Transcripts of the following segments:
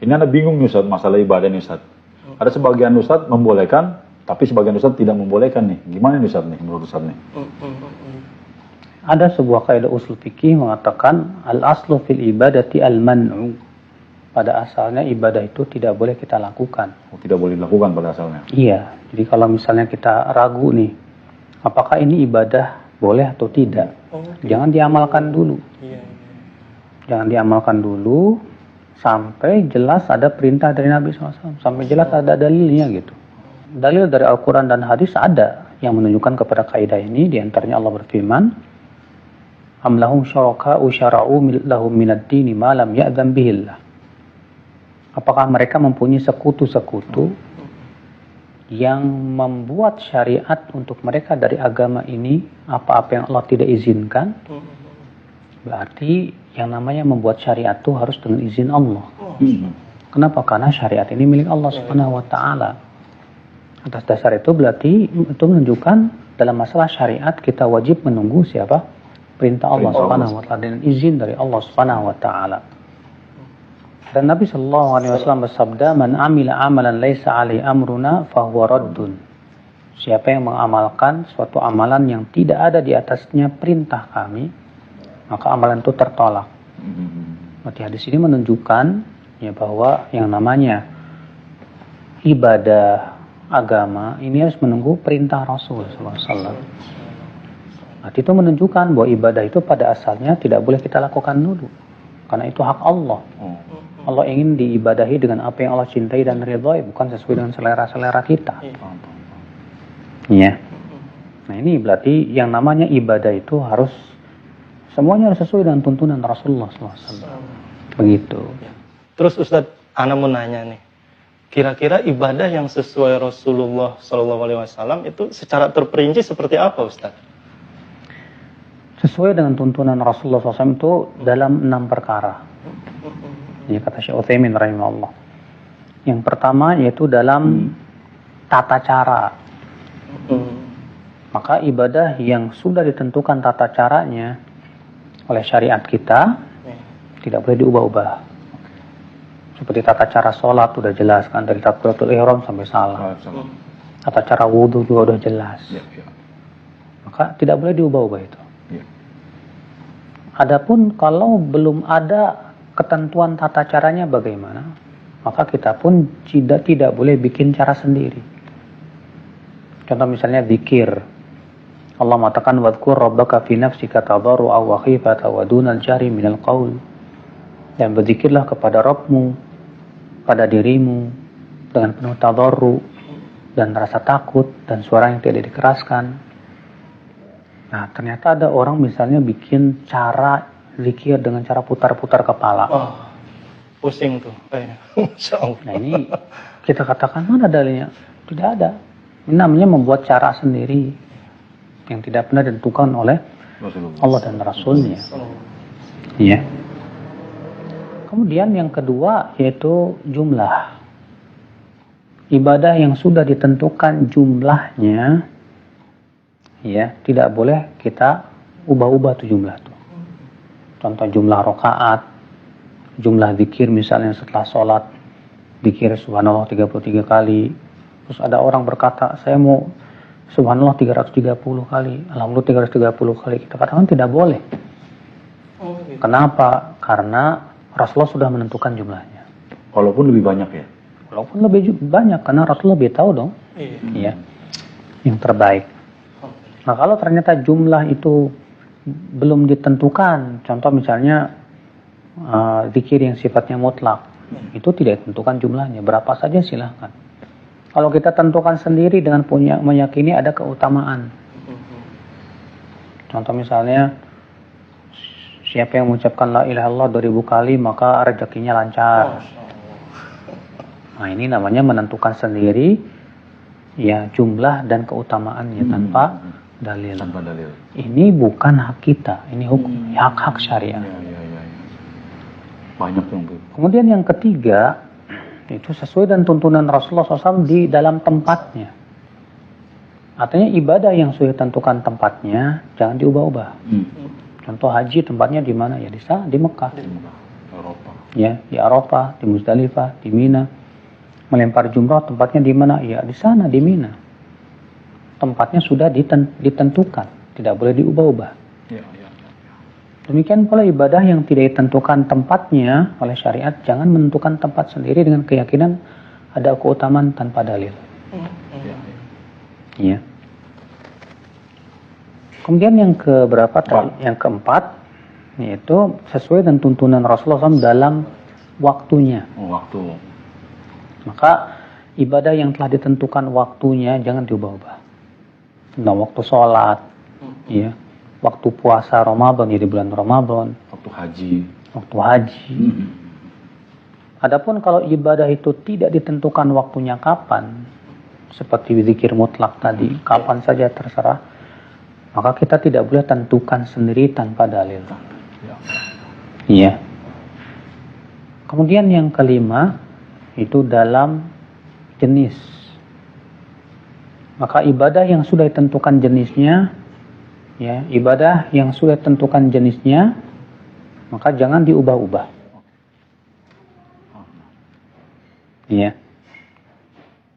Ini Anda bingung nih Ustaz, masalah ibadah nih Ustaz. Ada sebagian Ustaz membolehkan, tapi sebagian Ustaz tidak membolehkan nih. Gimana nih Ustaz nih, menurut Ustaz nih? Ada sebuah kaidah usul fikih mengatakan al-aslu fil ibadati al-man'u. Pada asalnya ibadah itu tidak boleh kita lakukan. Oh, tidak boleh dilakukan pada asalnya. Iya, jadi kalau misalnya kita ragu nih, apakah ini ibadah boleh atau tidak? Jangan diamalkan dulu. Jangan diamalkan dulu sampai jelas ada perintah dari Nabi SAW. Sampai jelas ada dalilnya gitu. Dalil dari Al-Quran dan hadis ada yang menunjukkan kepada kaidah ini. Di antaranya Allah berfirman, Am lahum syuraka'u syara'u lahum minad dini ma lam ya'dzan bihillah. Apakah mereka mempunyai sekutu-sekutu yang membuat syariat untuk mereka dari agama ini apa-apa yang Allah tidak izinkan? Berarti yang namanya membuat syariat itu harus dengan izin Allah. Kenapa? Karena syariat ini milik Allah Subhanahu wa taala. Atas dasar itu berarti itu menunjukkan dalam masalah syariat kita wajib menunggu siapa? Perintah Allah Subhanahu wa taala dan izin dari Allah Subhanahu wa taala. Dan Nabi sallallahu alaihi wasallam bersabda, "Man amila amalan laisa alaihi amruna fahuwa raddun." Siapa yang mengamalkan suatu amalan yang tidak ada di atasnya perintah kami, maka amalan itu tertolak. Berarti hadis ini menunjukkan ya bahwa yang namanya ibadah agama ini harus menunggu perintah Rasul sallallahu alaihi wasallam. Berarti itu menunjukkan bahwa ibadah itu pada asalnya tidak boleh kita lakukan dulu. Karena itu hak Allah. Allah ingin diibadahi dengan apa yang Allah cintai dan ridhoi, bukan sesuai dengan selera-selera kita. Iya. Nah ini berarti yang namanya ibadah itu harus semuanya harus sesuai dengan tuntunan Rasulullah SAW. Begitu. Terus Ustadz, Ana mau nanya nih, kira-kira ibadah yang sesuai Rasulullah SAW itu secara terperinci seperti apa Ustadz? Sesuai dengan tuntunan Rasulullah SAW itu dalam 6 perkara. Ini kata Syekh Utsaimin rahimahullah. Yang pertama yaitu dalam tata cara. Maka ibadah yang sudah ditentukan tata caranya oleh syariat kita tidak boleh diubah-ubah. Seperti tata cara sholat sudah jelas kan, dari takbiratul ihram sampai salam. Tata cara wudhu juga sudah jelas. Maka tidak boleh diubah-ubah itu. Adapun kalau belum ada ketentuan tata caranya bagaimana, maka kita pun tidak boleh bikin cara sendiri. Contoh misalnya zikir. Allah mengatakan wadhkur rabbaka fi nafsika tadarru'a wa khifatan wa dunal jahri minal qaul. Dan berzikirlah kepada Rabbmu pada dirimu dengan penuh tadarru dan rasa takut dan suara yang tidak dikeraskan. Nah, ternyata ada orang misalnya bikin cara zikir dengan cara putar-putar kepala. Oh, pusing tuh. Masya Allah. Nah ini kita katakan mana dalilnya? Tidak ada. Ini namanya membuat cara sendiri yang tidak pernah ditentukan oleh Allah dan Rasulnya. Iya. Kemudian yang kedua yaitu jumlah. Ibadah yang sudah ditentukan jumlahnya, ya tidak boleh kita ubah-ubah tuh jumlah tuh. Contoh jumlah rakaat, jumlah zikir misalnya setelah sholat, zikir subhanallah 33 kali. Terus ada orang berkata, saya mau subhanallah 330 kali, alhamdulillah 330 kali. Kita katakan tidak boleh. Kenapa? Karena Rasulullah sudah menentukan jumlahnya. Walaupun lebih banyak ya? Walaupun lebih banyak, karena Rasulullah lebih tahu dong. Iya. Yang terbaik. Nah kalau ternyata jumlah itu belum ditentukan, contoh misalnya zikir yang sifatnya mutlak, itu tidak ditentukan jumlahnya, berapa saja silahkan. Kalau kita tentukan sendiri dengan meyakini ada keutamaan, contoh misalnya siapa yang mengucapkan la ilaha illallah 2000 kali maka rezekinya lancar. Nah ini namanya menentukan sendiri ya jumlah dan keutamaannya tanpa dalil. Ini bukan hak kita, ini hukum hak-hak syariah. Banyak yang Kemudian yang ketiga itu sesuai dengan tuntunan Rasulullah SAW di dalam tempatnya. Artinya ibadah yang sudah tentukan tempatnya jangan diubah-ubah. Contoh haji tempatnya di mana ya di Mekah. Eropa. ya di Arafah, di Muzdalifah, di Mina. Melempar jumrah tempatnya di mana? Ya di sana di Mina. Tempatnya sudah ditentukan, tidak boleh diubah-ubah. Ya. Demikian pula ibadah yang tidak ditentukan tempatnya oleh syariat, jangan menentukan tempat sendiri dengan keyakinan ada keutamaan tanpa dalil. Ya. Kemudian yang keberapa tadi? Yang keempat, yaitu sesuai dengan tuntunan Rasulullah SAW dalam waktunya. Waktu. Maka ibadah yang telah ditentukan waktunya jangan diubah-ubah. Nah, waktu sholat, ya, waktu puasa Ramadan, jadi bulan Ramadan, Waktu haji. waktu haji. Adapun kalau ibadah itu tidak ditentukan waktunya kapan, seperti zikir mutlak tadi, kapan saja terserah, maka kita tidak boleh tentukan sendiri tanpa dalil. Iya. Kemudian yang kelima itu dalam jenis. Maka ibadah yang sudah ditentukan jenisnya, ya, ibadah yang sudah ditentukan jenisnya, maka jangan diubah-ubah. Iya.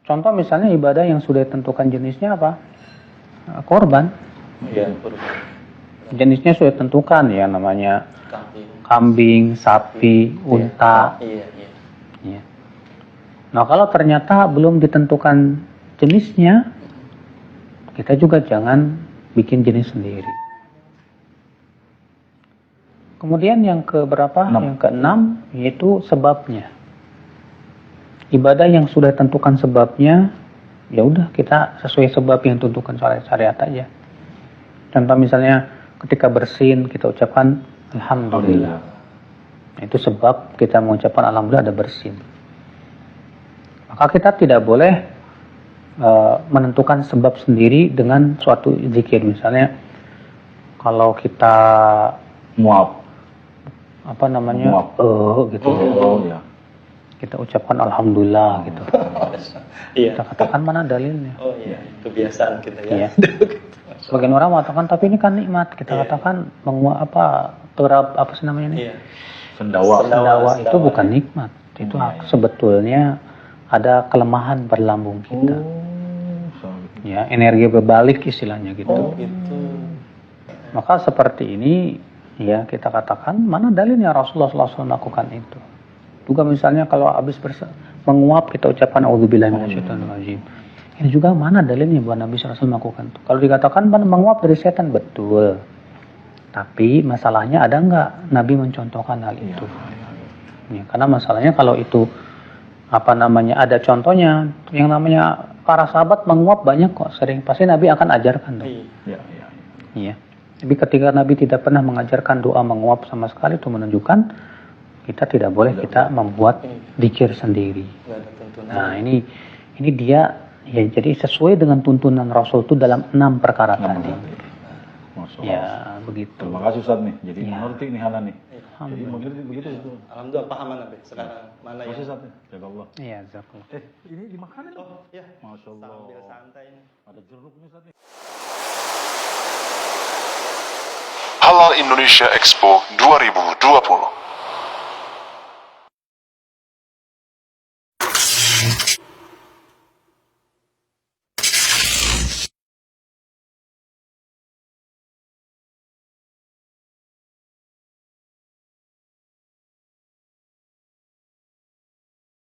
Contoh misalnya ibadah yang sudah ditentukan jenisnya apa? Korban. Iya. Jenisnya sudah ditentukan, ya, namanya kambing, sapi, unta. Iya. Ya. Nah, kalau ternyata belum ditentukan jenisnya, kita juga jangan bikin jenis sendiri. Kemudian yang keberapa? Yang keenam, yaitu sebabnya. Ibadah yang sudah tentukan sebabnya, ya udah kita sesuai sebab yang tentukan syariat aja. Contoh misalnya ketika bersin kita ucapkan alhamdulillah. Nah, itu sebab kita mengucapkan alhamdulillah ada bersin. Maka kita tidak boleh menentukan sebab sendiri dengan suatu zikir. Misalnya kalau kita Muaf. apa namanya gitu, Ya. kita ucapkan alhamdulillah gitu. Iya. Kita katakan mana dalilnya? Oh iya, kebiasaan kita ya. Iya. Sebagian orang mengatakan tapi ini kan nikmat. Kita katakan apa sih namanya ini? Iya. Sendawa. Itu bukan nikmat. Itu sebetulnya ada kelemahan berlambung kita. Ya, energi berbalik istilahnya gitu. Oh gitu. Maka seperti ini, ya kita katakan mana dalilnya Rasulullah SAW melakukan itu. Juga misalnya kalau habis menguap kita ucapkan auzubillahi minasyaitonirrajim. Ini juga mana dalilnya bahwa Nabi SAW melakukan itu. Kalau dikatakan menguap dari setan, betul. Tapi masalahnya ada nggak Nabi mencontohkan hal itu? Ya, karena masalahnya kalau itu ada contohnya, yang namanya para sahabat menguap banyak kok, sering, pasti Nabi akan ajarkan dong. Iya. Tapi ketika Nabi tidak pernah mengajarkan doa menguap sama sekali, itu menunjukkan kita tidak boleh membuat zikir sendiri. Nah, ini dia, ya, jadi sesuai dengan tuntunan Rasul itu dalam 6 perkara tadi. Ya, begitu. Terima kasih Ustaz nih. Jadi mengerti nih Hana nih. Jadi mengerti begitu itu. Alhamdulillah paham Nabi. Sekarang mana Terima kasih yang? Ustaz. Jaga Allah. Iya, jazakallah. Ini dimakanin. Oh iya. Masya Allah. Sambil santai nih. Ada jeruk nih Ustaz nih. Halal Indonesia Expo 2020.